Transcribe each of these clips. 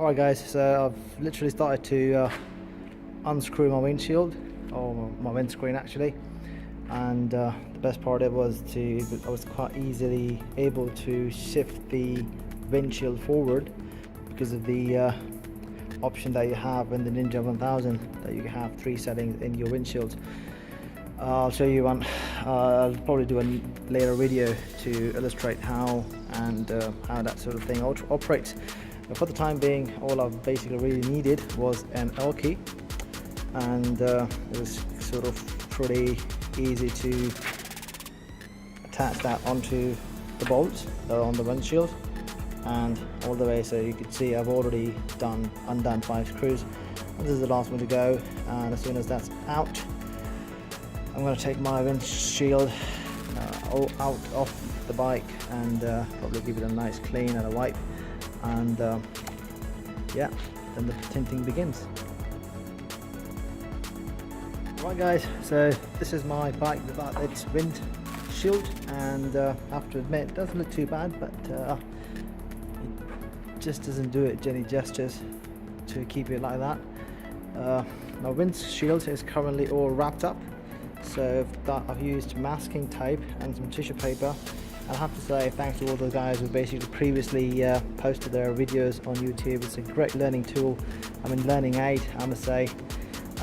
Alright guys, so I've literally started to unscrew my windshield, or my windscreen actually, and the best part of it was I was quite easily able to shift the windshield forward because of the option that you have in the Ninja 1000, that you have 3 settings in your windshield. I'll show you one. I'll probably do a later video to illustrate how how that sort of thing operates. But for the time being, all I've basically really needed was an L key, and it was sort of pretty easy to attach that onto the bolts that are on the windshield and all the way. So you can see I've already undone 5 screws, and this is the last one to go. And as soon as that's out, I'm going to take my windshield out off the bike and probably give it a nice clean and a wipe, and yeah, then the tinting begins. Right guys, so this is my bike without its windshield, and I have to admit it doesn't look too bad, but it just doesn't do it any justice to keep it like that. My windshield is currently all wrapped up, so I've used masking tape and some tissue paper. I have to say thanks to all the guys who basically previously posted their videos on YouTube. It's a great learning tool, learning aid, I must say,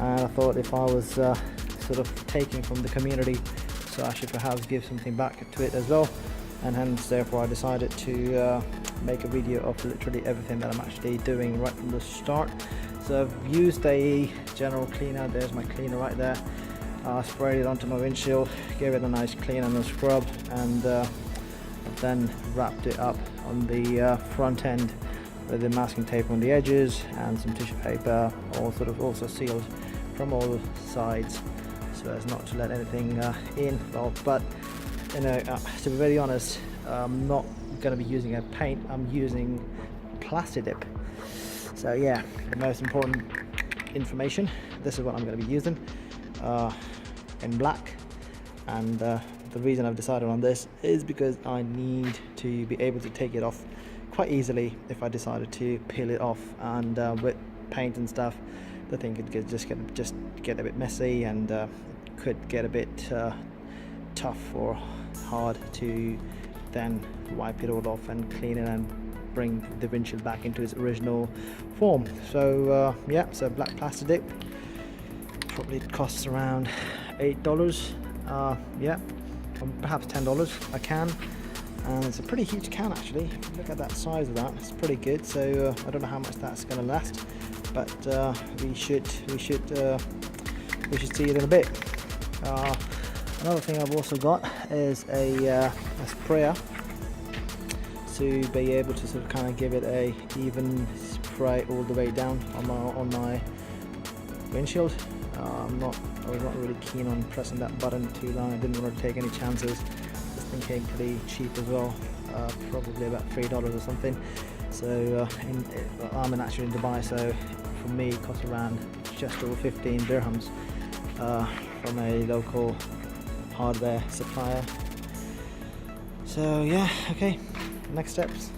and I thought if I was sort of taking from the community, so I should perhaps give something back to it as well, and hence therefore I decided to make a video of literally everything that I'm actually doing right from the start. So I've used a general cleaner. There's my cleaner right there. Sprayed it onto my windshield, gave it a nice clean and a scrub, and then wrapped it up on the front end with the masking tape on the edges and some tissue paper, all sort of also sealed from all sides so as not to let anything in. Well, but you know, to be very honest, I'm not going to be using a paint. I'm using PlastiDip. So yeah, the most important information, this is what I'm going to be using in black, and the reason I've decided on this is because I need to be able to take it off quite easily if I decided to peel it off, and with paint and stuff the thing could just get a bit messy, and could get a bit tough or hard to then wipe it all off and clean it and bring the windshield back into its original form. So yeah, so black PlastiDip, probably costs around $8, yeah, perhaps $10 a can, and it's a pretty huge can actually. If you look at that size of that, it's pretty good. So I don't know how much that's going to last, but we should see it in a bit. Another thing I've also got is a sprayer to be able to sort of kind of give it a even spray all the way down on my windshield. I was not really keen on pressing that button too long. I didn't want to take any chances. This thing came pretty cheap as well, probably about $3 or something. So I'm actually in Dubai, so for me it cost around just over 15 dirhams from a local hardware supplier. So yeah, okay, next steps.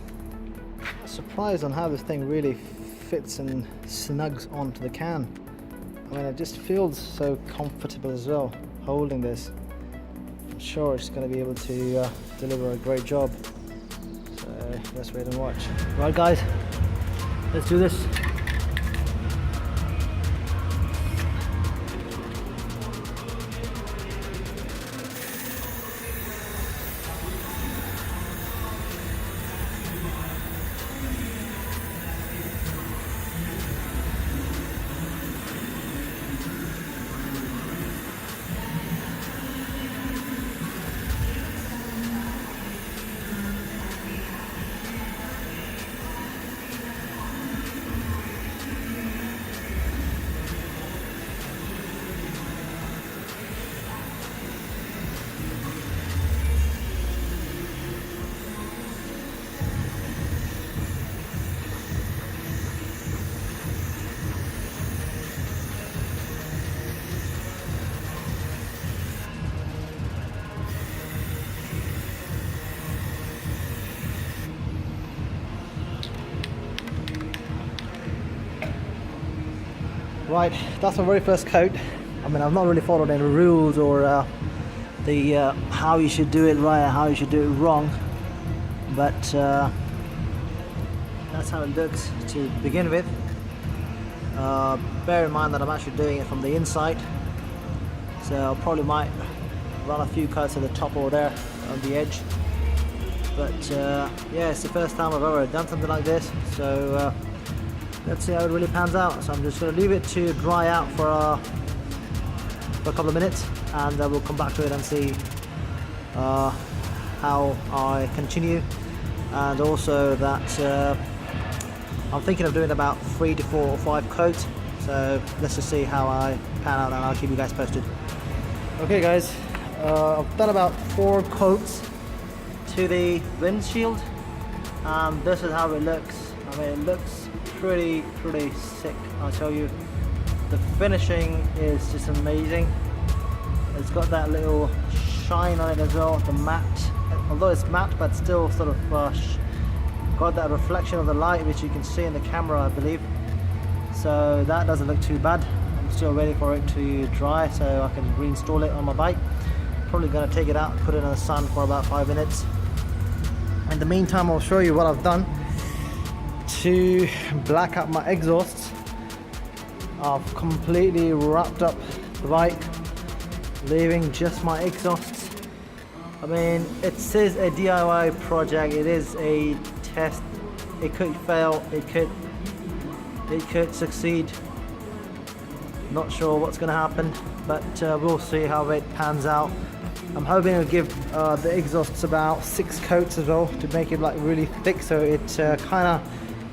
Surprised on how this thing really fits and snugs onto the can. It just feels so comfortable as well holding this. I'm sure it's going to be able to deliver a great job. So let's wait and watch. Right guys, let's do this. Right, that's my very first coat. I mean, I've not really followed any rules or how you should do it right and how you should do it wrong, but that's how it looks to begin with. Bear in mind that I'm actually doing it from the inside, so I probably might run a few coats at the top or there on the edge, but yeah, it's the first time I've ever done something like this, so let's see how it really pans out. So I'm just going to leave it to dry out for a couple of minutes, and we'll come back to it and see how I continue. And also that I'm thinking of doing about 3 to 4 or 5 coats, so let's just see how I pan out and I'll keep you guys posted. Okay guys, I've done about 4 coats to the windshield, and this is how it looks. I mean, it looks pretty sick, I'll tell you. The finishing is just amazing. It's got that little shine on it as well, the matte, although it's matte but still sort of got that reflection of the light which you can see in the camera, I believe. So that doesn't look too bad. I'm still waiting for it to dry so I can reinstall it on my bike. Probably going to take it out, put it in the sun for about 5 minutes. In the meantime, I'll show you what I've done to black out my exhausts. I've completely wrapped up the bike, leaving just my exhausts. I mean, it says a DIY project, it is a test. It could fail, it could succeed. Not sure what's going to happen, but we'll see how it pans out. I'm hoping to give the exhausts about 6 coats as well to make it like really thick, so it kind of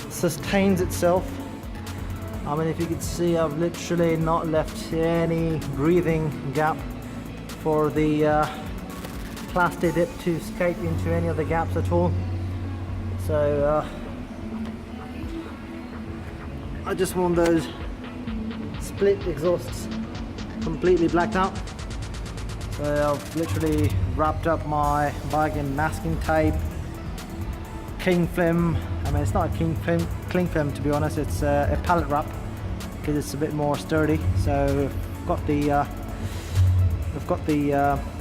sustains itself. I mean, if you can see, I've literally not left any breathing gap for the PlastiDip to escape into any of the gaps at all. So I just want those split exhausts completely blacked out. So I've literally wrapped up my bike in masking tape, cling film. I mean, it's not a cling film to be honest, it's a pallet wrap because it's a bit more sturdy. So we've got the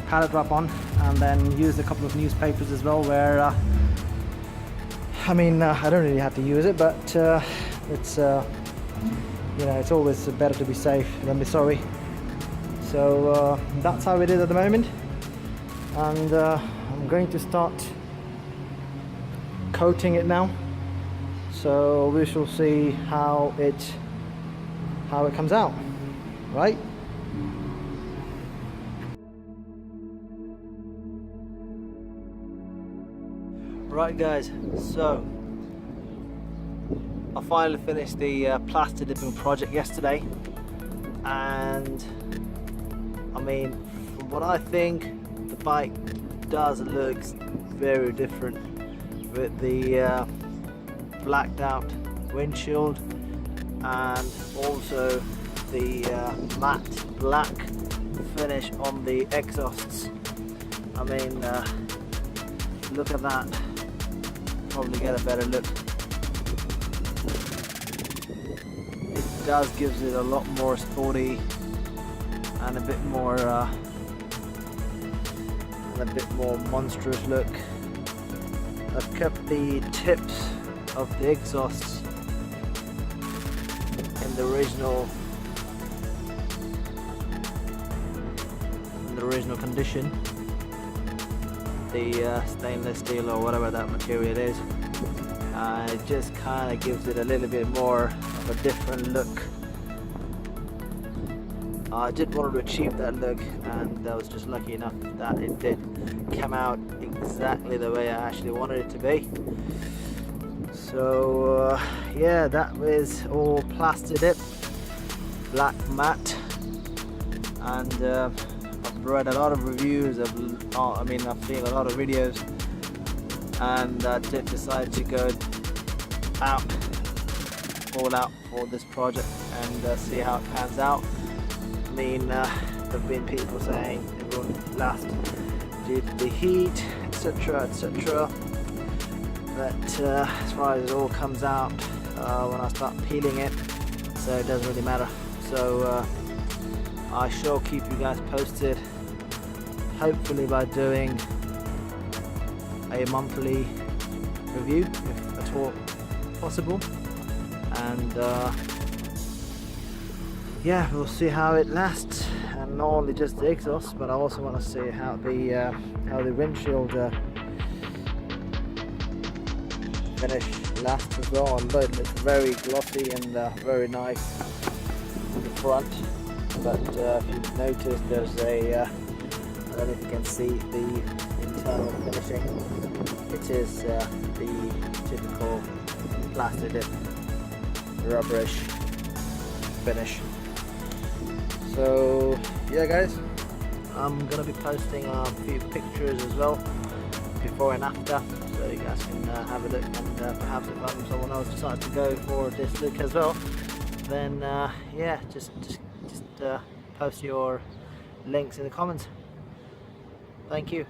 pallet wrap on, and then used a couple of newspapers as well where I mean, I don't really have to use it, but it's you know, it's always better to be safe than be sorry. So that's how it is at the moment, and I'm going to start coating it now. So we shall see how it comes out, right? Right guys, so I finally finished the PlastiDipping project yesterday, and I mean, from what I think, the bike does look very different with the blacked out windshield and also the matte black finish on the exhausts. I mean, look at that. Probably get a better look. It does gives it a lot more sporty and a bit more monstrous look. I've kept the tips of the exhausts in the original condition. The stainless steel or whatever that material is, it just kind of gives it a little bit more of a different look. I did want to achieve that look, and I was just lucky enough that it did come out exactly the way I actually wanted it to be. So yeah, that was all PlastiDip black matte, and I've read a lot of reviews of, I've seen a lot of videos, and I did decide to go all out for this project and see how it pans out. I mean, there've been people saying it won't last due to the heat, etc, etc, but as far as it all comes out when I start peeling it, so it doesn't really matter. So I shall keep you guys posted, hopefully by doing a monthly review if at all possible, and yeah, we'll see how it lasts, and not only just the exhaust, but I also want to see how the windshield finish lasts as well. And both it's very glossy and very nice in the front, but if you've noticed, there's a I don't know if you can see the internal finishing. It is the typical PlastiDip rubberish finish. So yeah guys, I'm gonna be posting a few pictures as well, before and after, so you guys can have a look, and perhaps if someone else decides to go for this look as well, then yeah, just post your links in the comments. Thank you.